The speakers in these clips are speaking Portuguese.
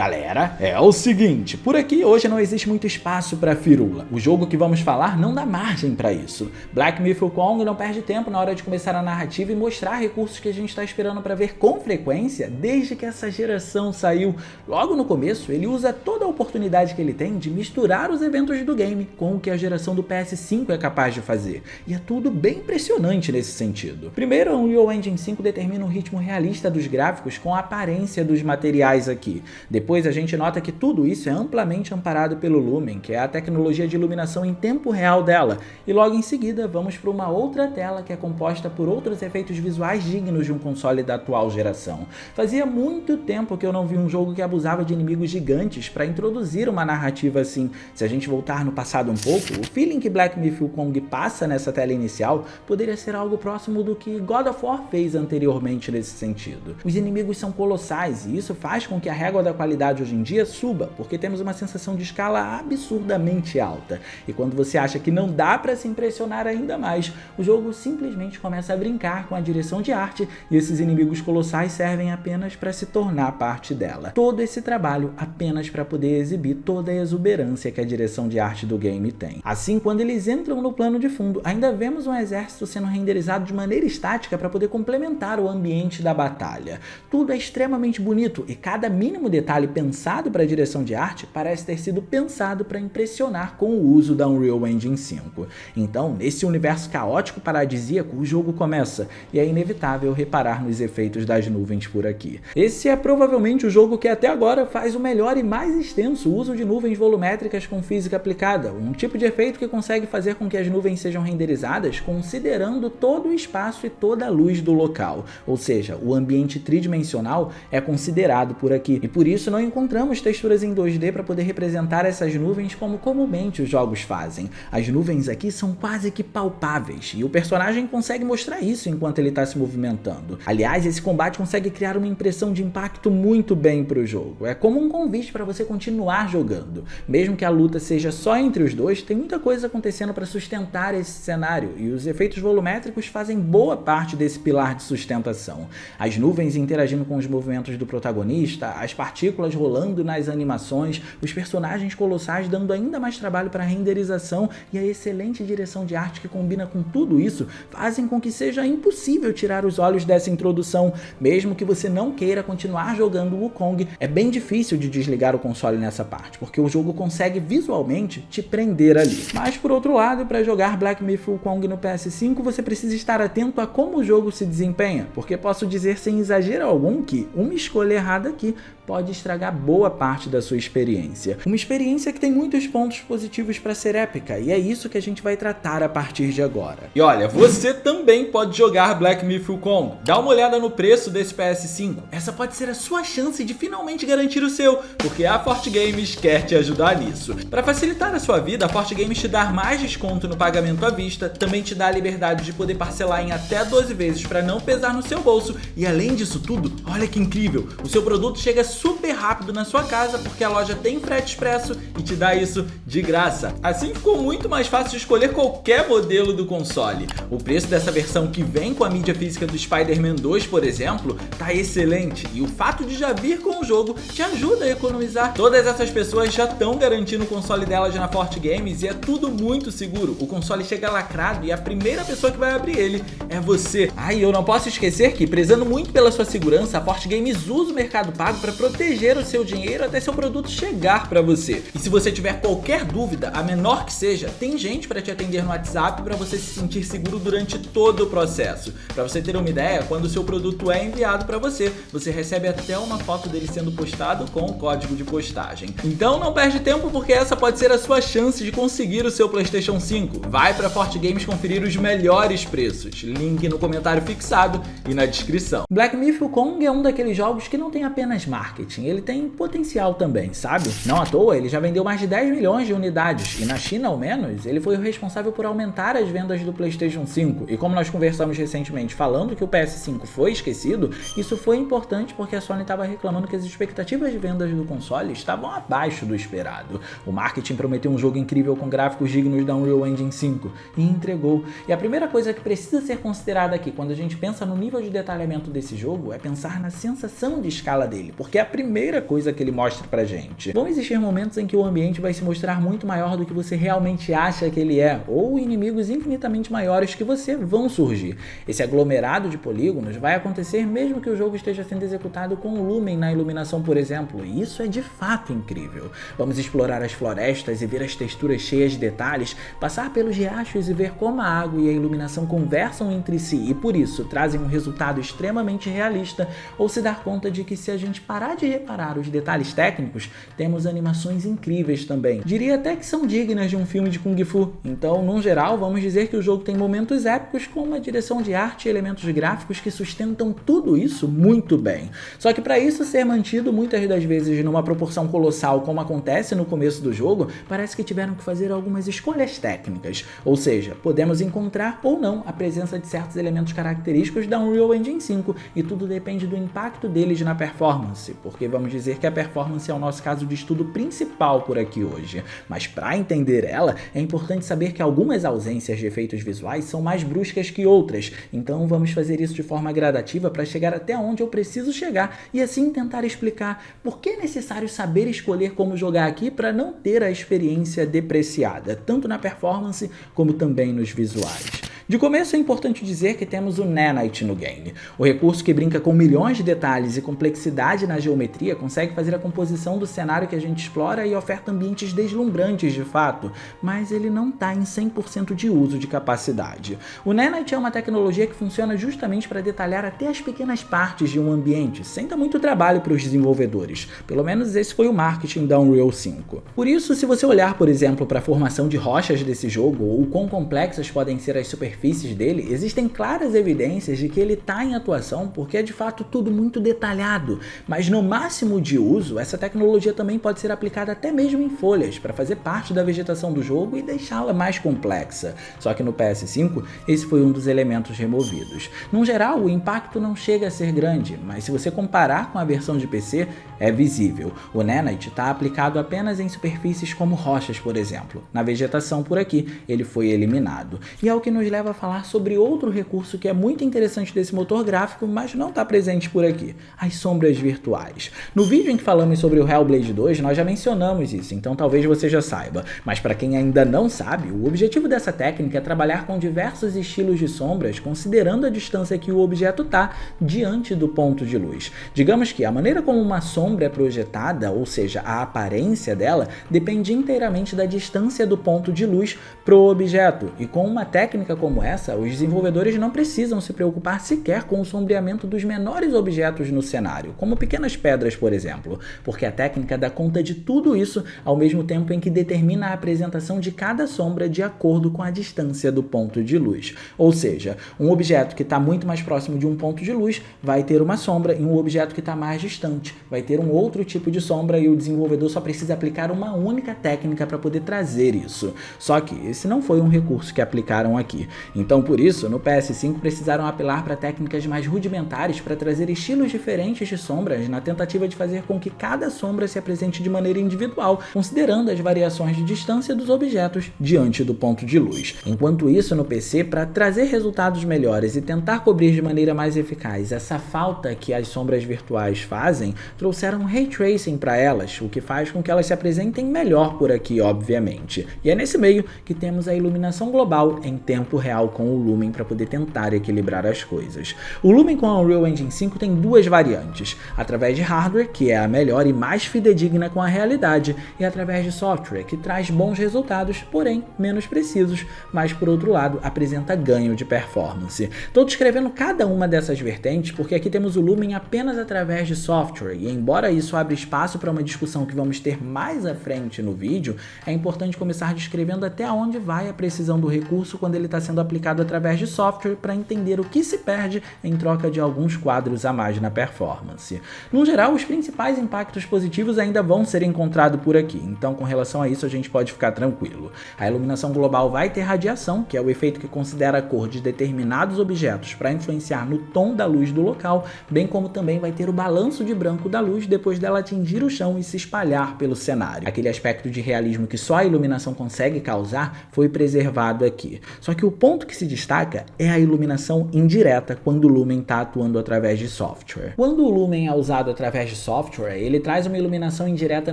Galera, é o seguinte, por aqui hoje não existe muito espaço para firula. O jogo que vamos falar não dá margem para isso. Black Myth Wukong não perde tempo na hora de começar a narrativa e mostrar recursos que a gente está esperando para ver com frequência desde que essa geração saiu. Logo no começo, ele usa toda a oportunidade que ele tem de misturar os eventos do game com o que a geração do PS5 é capaz de fazer. E é tudo bem impressionante nesse sentido. Primeiro, a Unreal Engine 5 determina um ritmo realista dos gráficos com a aparência dos materiais aqui. Depois a gente nota que tudo isso é amplamente amparado pelo Lumen, que é a tecnologia de iluminação em tempo real dela, e logo em seguida vamos para uma outra tela que é composta por outros efeitos visuais dignos de um console da atual geração. Fazia muito tempo que eu não vi um jogo que abusava de inimigos gigantes para introduzir uma narrativa assim. Se a gente voltar no passado um pouco, o feeling que Black Myth Wukong passa nessa tela inicial poderia ser algo próximo do que God of War fez anteriormente nesse sentido. Os inimigos são colossais e isso faz com que a régua da qualidade hoje em dia suba, porque temos uma sensação de escala absurdamente alta. E quando você acha que não dá para se impressionar ainda mais, o jogo simplesmente começa a brincar com a direção de arte e esses inimigos colossais servem apenas para se tornar parte dela. Todo esse trabalho apenas para poder exibir toda a exuberância que a direção de arte do game tem. Assim, quando eles entram no plano de fundo, ainda vemos um exército sendo renderizado de maneira estática para poder complementar o ambiente da batalha. Tudo é extremamente bonito e cada mínimo detalhe pensado para a direção de arte parece ter sido pensado para impressionar com o uso da Unreal Engine 5. Então, nesse universo caótico paradisíaco, o jogo começa, e é inevitável reparar nos efeitos das nuvens por aqui. Esse é provavelmente o jogo que até agora faz o melhor e mais extenso uso de nuvens volumétricas com física aplicada, um tipo de efeito que consegue fazer com que as nuvens sejam renderizadas considerando todo o espaço e toda a luz do local, ou seja, o ambiente tridimensional é considerado por aqui, e por isso não encontramos texturas em 2D para poder representar essas nuvens como comumente os jogos fazem. As nuvens aqui são quase que palpáveis, e o personagem consegue mostrar isso enquanto ele está se movimentando. Aliás, esse combate consegue criar uma impressão de impacto muito bem para o jogo. É como um convite para você continuar jogando. Mesmo que a luta seja só entre os dois, tem muita coisa acontecendo para sustentar esse cenário, e os efeitos volumétricos fazem boa parte desse pilar de sustentação. As nuvens interagindo com os movimentos do protagonista, as partículas rolando nas animações, os personagens colossais dando ainda mais trabalho para a renderização e a excelente direção de arte que combina com tudo isso fazem com que seja impossível tirar os olhos dessa introdução. Mesmo que você não queira continuar jogando o Wukong, é bem difícil de desligar o console nessa parte, porque o jogo consegue visualmente te prender ali. Mas por outro lado, para jogar Black Myth Wukong no PS5, você precisa estar atento a como o jogo se desempenha, porque posso dizer sem exagero algum que uma escolha errada aqui pode estragar boa parte da sua experiência. Uma experiência que tem muitos pontos positivos para ser épica, e é isso que a gente vai tratar a partir de agora. E olha, você também pode jogar Black Myth Wukong. Dá uma olhada no preço desse PS5. Essa pode ser a sua chance de finalmente garantir o seu, porque a Forte Games quer te ajudar nisso. Para facilitar a sua vida, a Forte Games te dá mais desconto no pagamento à vista, também te dá a liberdade de poder parcelar em até 12 vezes para não pesar no seu bolso, e além disso tudo, olha que incrível, o seu produto chega super rápido na sua casa porque a loja tem frete expresso e te dá isso de graça. Assim ficou muito mais fácil de escolher qualquer modelo do console. O preço dessa versão que vem com a mídia física do Spider-Man 2, por exemplo, tá excelente, e o fato de já vir com o jogo te ajuda a economizar. Todas essas pessoas já estão garantindo o console delas na Forte Games e é tudo muito seguro. O console chega lacrado e a primeira pessoa que vai abrir ele é você. E eu não posso esquecer que, prezando muito pela sua segurança, a Forte Games usa o Mercado Pago para proteger o seu dinheiro até seu produto chegar para você. E se você tiver qualquer dúvida, a menor que seja, tem gente para te atender no WhatsApp para você se sentir seguro durante todo o processo. Para você ter uma ideia, quando o seu produto é enviado para você, você recebe até uma foto dele sendo postado com o código de postagem. Então não perde tempo, porque essa pode ser a sua chance de conseguir o seu PlayStation 5. Vai para Forte Games conferir os melhores preços. Link no comentário fixado e na descrição. Black Myth Wukong é um daqueles jogos que não tem apenas marketing, ele tem potencial também, sabe? Não à toa, ele já vendeu mais de 10 milhões de unidades, e na China, ao menos, ele foi o responsável por aumentar as vendas do PlayStation 5. E como nós conversamos recentemente falando que o PS5 foi esquecido, isso foi importante porque a Sony estava reclamando que as expectativas de vendas do console estavam abaixo do esperado. O marketing prometeu um jogo incrível com gráficos dignos da Unreal Engine 5, e entregou. E a primeira coisa que precisa ser considerada aqui quando a gente pensa no nível de detalhamento desse jogo é pensar na sensação de escala dele, porque a primeira primeira coisa que ele mostra pra gente. Vão existir momentos em que o ambiente vai se mostrar muito maior do que você realmente acha que ele é, ou inimigos infinitamente maiores que você vão surgir. Esse aglomerado de polígonos vai acontecer mesmo que o jogo esteja sendo executado com Lumen na iluminação, por exemplo, e isso é de fato incrível. Vamos explorar as florestas e ver as texturas cheias de detalhes, passar pelos riachos e ver como a água e a iluminação conversam entre si e por isso trazem um resultado extremamente realista, ou se dar conta de que se a gente parar de reparar os detalhes técnicos, temos animações incríveis também. Diria até que são dignas de um filme de Kung Fu. Então, no geral, vamos dizer que o jogo tem momentos épicos com uma direção de arte e elementos gráficos que sustentam tudo isso muito bem. Só que para isso ser mantido muitas das vezes numa proporção colossal como acontece no começo do jogo, parece que tiveram que fazer algumas escolhas técnicas. Ou seja, podemos encontrar ou não a presença de certos elementos característicos da Unreal Engine 5 e tudo depende do impacto deles na performance, porque vamos dizer que a performance é o nosso caso de estudo principal por aqui hoje. Mas para entender ela, é importante saber que algumas ausências de efeitos visuais são mais bruscas que outras, então vamos fazer isso de forma gradativa para chegar até onde eu preciso chegar e assim tentar explicar por que é necessário saber escolher como jogar aqui para não ter a experiência depreciada, tanto na performance como também nos visuais. De começo é importante dizer que temos o Nanite no game. O recurso que brinca com milhões de detalhes e complexidade na geometria consegue fazer a composição do cenário que a gente explora e oferta ambientes deslumbrantes de fato, mas ele não está em 100% de uso de capacidade. O Nanite é uma tecnologia que funciona justamente para detalhar até as pequenas partes de um ambiente, sem dar muito trabalho para os desenvolvedores. Pelo menos esse foi o marketing da Unreal 5. Por isso, se você olhar, por exemplo, para a formação de rochas desse jogo ou o quão complexas podem ser as superfícies dele, existem claras evidências de que ele está em atuação porque é de fato tudo muito detalhado, mas no máximo de uso, essa tecnologia também pode ser aplicada até mesmo em folhas, para fazer parte da vegetação do jogo e deixá-la mais complexa. Só que no PS5, esse foi um dos elementos removidos. No geral, o impacto não chega a ser grande, mas se você comparar com a versão de PC, é visível. O Nanite está aplicado apenas em superfícies como rochas, por exemplo. Na vegetação por aqui, ele foi eliminado. E é o que nos leva a falar sobre outro recurso que é muito interessante desse motor gráfico, mas não está presente por aqui: as sombras virtuais. No vídeo em que falamos sobre o Hellblade 2, nós já mencionamos isso, então talvez você já saiba, mas para quem ainda não sabe, o objetivo dessa técnica é trabalhar com diversos estilos de sombras, considerando a distância que o objeto está diante do ponto de luz. Digamos que a maneira como uma sombra é projetada, ou seja, a aparência dela, depende inteiramente da distância do ponto de luz para o objeto, e com uma técnica como essa, os desenvolvedores não precisam se preocupar sequer com o sombreamento dos menores objetos no cenário, como pequenas pedras, por exemplo, porque a técnica dá conta de tudo isso ao mesmo tempo em que determina a apresentação de cada sombra de acordo com a distância do ponto de luz. Ou seja, um objeto que está muito mais próximo de um ponto de luz vai ter uma sombra e um objeto que está mais distante vai ter um outro tipo de sombra e o desenvolvedor só precisa aplicar uma única técnica para poder trazer isso. Só que esse não foi um recurso que aplicaram aqui. Então, por isso, no PS5 precisaram apelar para técnicas mais rudimentares para trazer estilos diferentes de sombras na tentativa de fazer com que cada sombra se apresente de maneira individual, considerando as variações de distância dos objetos diante do ponto de luz. Enquanto isso, no PC, para trazer resultados melhores e tentar cobrir de maneira mais eficaz essa falta que as sombras virtuais fazem, trouxeram Ray Tracing para elas, o que faz com que elas se apresentem melhor por aqui, obviamente. E é nesse meio que temos a iluminação global em tempo real com o Lumen para poder tentar equilibrar as coisas. O Lumen com a Unreal Engine 5 tem duas variantes: através de hardware, que é a melhor e mais fidedigna com a realidade, e através de software, que traz bons resultados, porém menos precisos, mas por outro lado apresenta ganho de performance. Estou descrevendo cada uma dessas vertentes porque aqui temos o Lumen apenas através de software, e embora isso abra espaço para uma discussão que vamos ter mais à frente no vídeo, é importante começar descrevendo até onde vai a precisão do recurso quando ele está sendo aplicado através de software para entender o que se perde em troca de alguns quadros a mais na performance. No geral, os principais impactos positivos ainda vão ser encontrados por aqui, então com relação a isso a gente pode ficar tranquilo. A iluminação global vai ter radiação, que é o efeito que considera a cor de determinados objetos para influenciar no tom da luz do local, bem como também vai ter o balanço de branco da luz depois dela atingir o chão e se espalhar pelo cenário. Aquele aspecto de realismo que só a iluminação consegue causar foi preservado aqui. Só que o ponto ponto que se destaca é a iluminação indireta quando o Lumen está atuando através de software. Quando o Lumen é usado através de software, ele traz uma iluminação indireta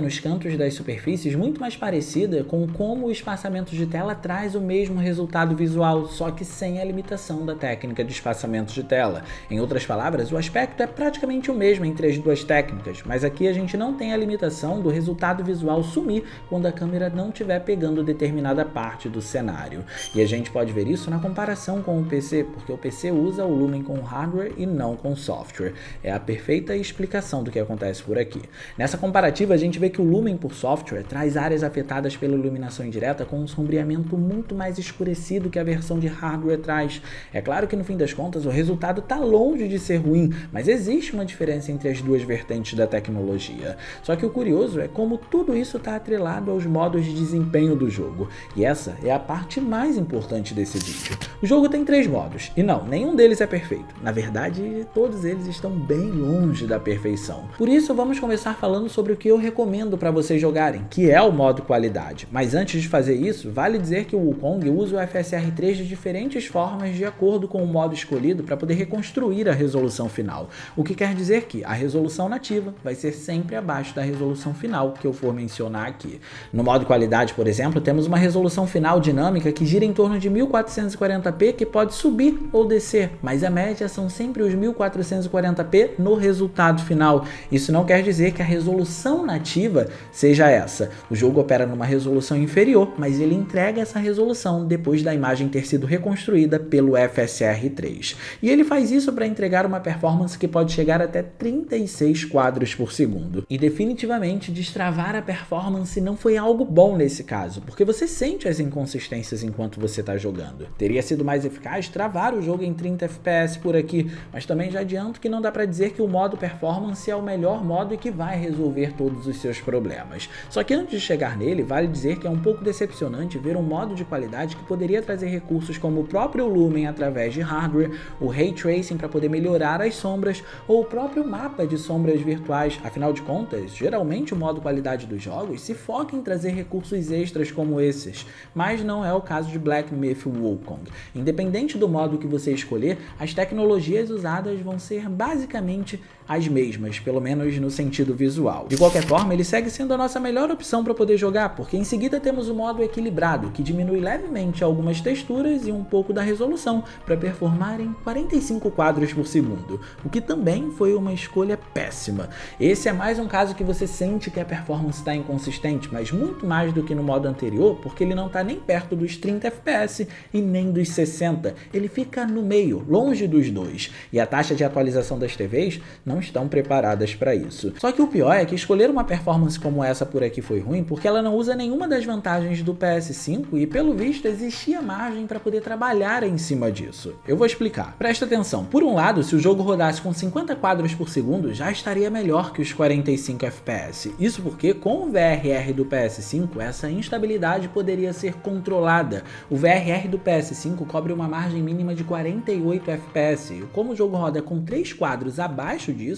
nos cantos das superfícies muito mais parecida com como o espaçamento de tela traz o mesmo resultado visual, só que sem a limitação da técnica de espaçamento de tela. Em outras palavras, o aspecto é praticamente o mesmo entre as duas técnicas, mas aqui a gente não tem a limitação do resultado visual sumir quando a câmera não estiver pegando determinada parte do cenário. E a gente pode ver isso na comparação com o PC, porque o PC usa o Lumen com hardware e não com software. É a perfeita explicação do que acontece por aqui. Nessa comparativa, a gente vê que o Lumen por software traz áreas afetadas pela iluminação indireta com um sombreamento muito mais escurecido que a versão de hardware traz. É claro que no fim das contas o resultado está longe de ser ruim, mas existe uma diferença entre as duas vertentes da tecnologia. Só que o curioso é como tudo isso está atrelado aos modos de desempenho do jogo, e essa é a parte mais importante desse vídeo. O jogo tem 3 modos, e não, nenhum deles é perfeito. Na verdade, todos eles estão bem longe da perfeição. Por isso, vamos começar falando sobre o que eu recomendo para vocês jogarem, que é o modo qualidade. Mas antes de fazer isso, vale dizer que o Wukong usa o FSR3 de diferentes formas de acordo com o modo escolhido para poder reconstruir a resolução final, o que quer dizer que a resolução nativa vai ser sempre abaixo da resolução final que eu for mencionar aqui. No modo qualidade, por exemplo, temos uma resolução final dinâmica que gira em torno de 1440p, que pode subir ou descer, mas a média são sempre os 1440p no resultado final. Isso não quer dizer que a resolução nativa seja essa. O jogo opera numa resolução inferior, mas ele entrega essa resolução depois da imagem ter sido reconstruída pelo FSR3. E ele faz isso para entregar uma performance que pode chegar até 36 quadros por segundo. E definitivamente destravar a performance não foi algo bom nesse caso, porque você sente as inconsistências enquanto você está jogando. Teria sido mais eficaz travar o jogo em 30 FPS por aqui, mas também já adianto que não dá para dizer que o modo performance é o melhor modo e que vai resolver todos os seus problemas. Só que antes de chegar nele, vale dizer que é um pouco decepcionante ver um modo de qualidade que poderia trazer recursos como o próprio Lumen através de hardware, o Ray Tracing para poder melhorar as sombras, ou o próprio mapa de sombras virtuais. Afinal de contas, geralmente o modo qualidade dos jogos se foca em trazer recursos extras como esses, mas não é o caso de Black Myth Wukong. Independente do modo que você escolher, as tecnologias usadas vão ser basicamente as mesmas, pelo menos no sentido visual. De qualquer forma, ele segue sendo a nossa melhor opção para poder jogar, porque em seguida temos o modo equilibrado, que diminui levemente algumas texturas e um pouco da resolução, para performar em 45 quadros por segundo, o que também foi uma escolha péssima. Esse é mais um caso que você sente que a performance está inconsistente, mas muito mais do que no modo anterior, porque ele não está nem perto dos 30 FPS e nem dos 60, ele fica no meio, longe dos dois, e a taxa de atualização das TVs não estão preparadas para isso. Só que o pior é que escolher uma performance como essa por aqui foi ruim, porque ela não usa nenhuma das vantagens do PS5 e, pelo visto, existia margem para poder trabalhar em cima disso. Eu vou explicar. Presta atenção. Por um lado, se o jogo rodasse com 50 quadros por segundo, já estaria melhor que os 45 FPS. Isso porque, com o VRR do PS5, essa instabilidade poderia ser controlada. O VRR do PS5 cobre uma margem mínima de 48 FPS, e como o jogo roda com 3 quadros abaixo disso,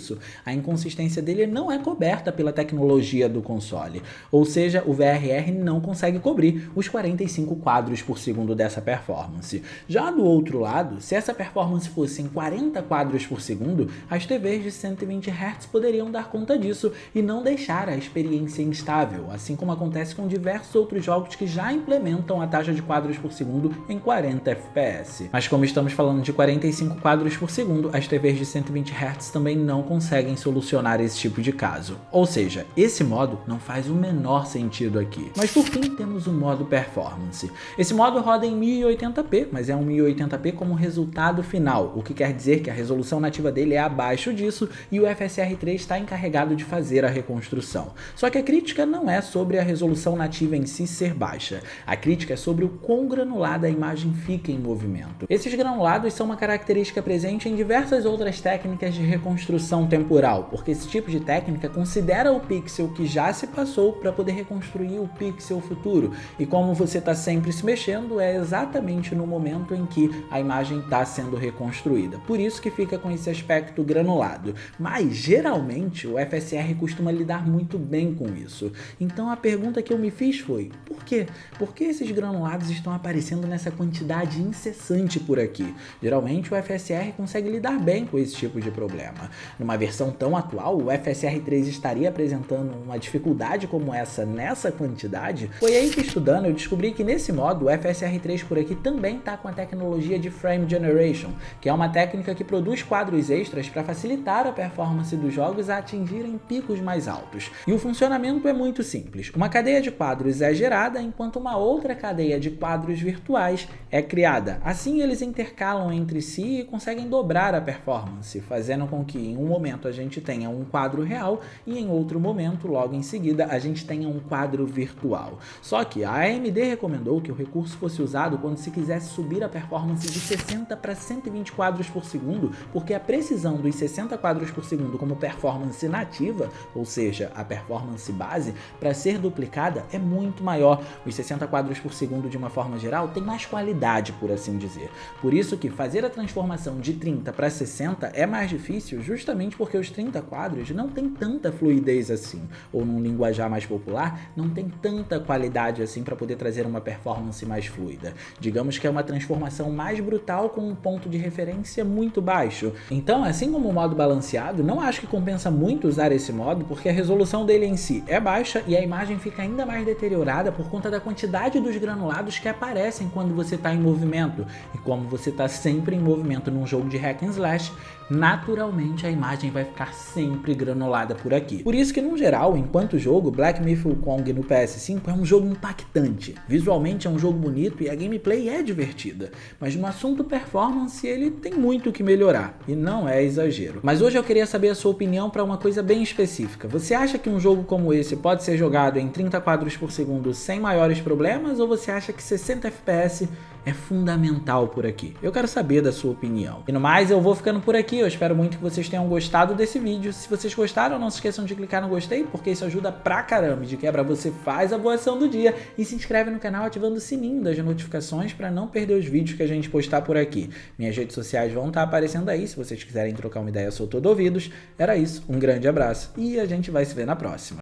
a inconsistência dele não é coberta pela tecnologia do console. Ou seja, o VRR não consegue cobrir os 45 quadros por segundo dessa performance. Já do outro lado, se essa performance fosse em 40 quadros por segundo, as TVs de 120 Hz poderiam dar conta disso e não deixar a experiência instável, assim como acontece com diversos outros jogos que já implementam a taxa de quadros por segundo em 40 FPS. Mas como estamos falando de 45 quadros por segundo, as TVs de 120 Hz também não conseguem solucionar esse tipo de caso. Ou seja, esse modo não faz o menor sentido aqui. Mas por fim, temos o modo performance. Esse modo roda em 1080p, mas é um 1080p como resultado final, o que quer dizer que a resolução nativa dele é abaixo disso e o FSR3 está encarregado de fazer a reconstrução. Só que a crítica não é sobre a resolução nativa em si ser baixa. A crítica é sobre o quão granulada a imagem fica em movimento. Esses granulados são uma característica presente em diversas outras técnicas de reconstrução temporal, porque esse tipo de técnica considera o pixel que já se passou para poder reconstruir o pixel futuro, e como você está sempre se mexendo, é exatamente no momento em que a imagem está sendo reconstruída. Por isso que fica com esse aspecto granulado. Mas geralmente o FSR costuma lidar muito bem com isso. Então a pergunta que eu me fiz foi: por quê? Por que esses granulados estão aparecendo nessa quantidade quantidade incessante por aqui. Geralmente o FSR consegue lidar bem com esse tipo de problema. Numa versão tão atual, o FSR 3 estaria apresentando uma dificuldade como essa nessa quantidade? Foi aí que, estudando, eu descobri que nesse modo o FSR 3 por aqui também está com a tecnologia de Frame Generation, que é uma técnica que produz quadros extras para facilitar a performance dos jogos a atingirem picos mais altos. E o funcionamento é muito simples. Uma cadeia de quadros é gerada, enquanto uma outra cadeia de quadros virtuais é criada. Assim eles intercalam entre si e conseguem dobrar a performance, fazendo com que em um momento a gente tenha um quadro real e em outro momento, logo em seguida, a gente tenha um quadro virtual. Só que a AMD recomendou que o recurso fosse usado quando se quisesse subir a performance de 60 para 120 quadros por segundo, porque a precisão dos 60 quadros por segundo como performance nativa, ou seja, a performance base, para ser duplicada é muito maior. Os 60 quadros por segundo de uma forma geral tem mais qualidade, por assim dizer. Por isso que fazer a transformação de 30 para 60 é mais difícil, justamente porque os 30 quadros não tem tanta fluidez assim, ou num linguajar mais popular, não tem tanta qualidade assim para poder trazer uma performance mais fluida. Digamos que é uma transformação mais brutal com um ponto de referência muito baixo. Então, assim como o modo balanceado, não acho que compensa muito usar esse modo, porque a resolução dele em si é baixa e a imagem fica ainda mais deteriorada por conta da quantidade dos granulados que aparecem quando você está em movimento. E como você está sempre em movimento num jogo de hack and slash, naturalmente a imagem vai ficar sempre granulada por aqui. Por isso que, no geral, enquanto jogo, Black Myth: Wukong no PS5 é um jogo impactante. Visualmente é um jogo bonito e a gameplay é divertida, mas no assunto performance ele tem muito que melhorar, e não é exagero. Mas hoje eu queria saber a sua opinião para uma coisa bem específica. Você acha que um jogo como esse pode ser jogado em 30 quadros por segundo sem maiores problemas, ou você acha que 60 FPS é fundamental por aqui? Eu quero saber da sua opinião. E no mais, eu vou ficando por aqui. Eu espero muito que vocês tenham gostado desse vídeo. Se vocês gostaram, não se esqueçam de clicar no gostei, porque isso ajuda pra caramba. De quebra, você faz a boa ação do dia e se inscreve no canal ativando o sininho das notificações para não perder os vídeos que a gente postar por aqui. Minhas redes sociais vão estar aparecendo aí, se vocês quiserem trocar uma ideia, eu sou todo ouvidos. Era isso, um grande abraço e a gente vai se ver na próxima.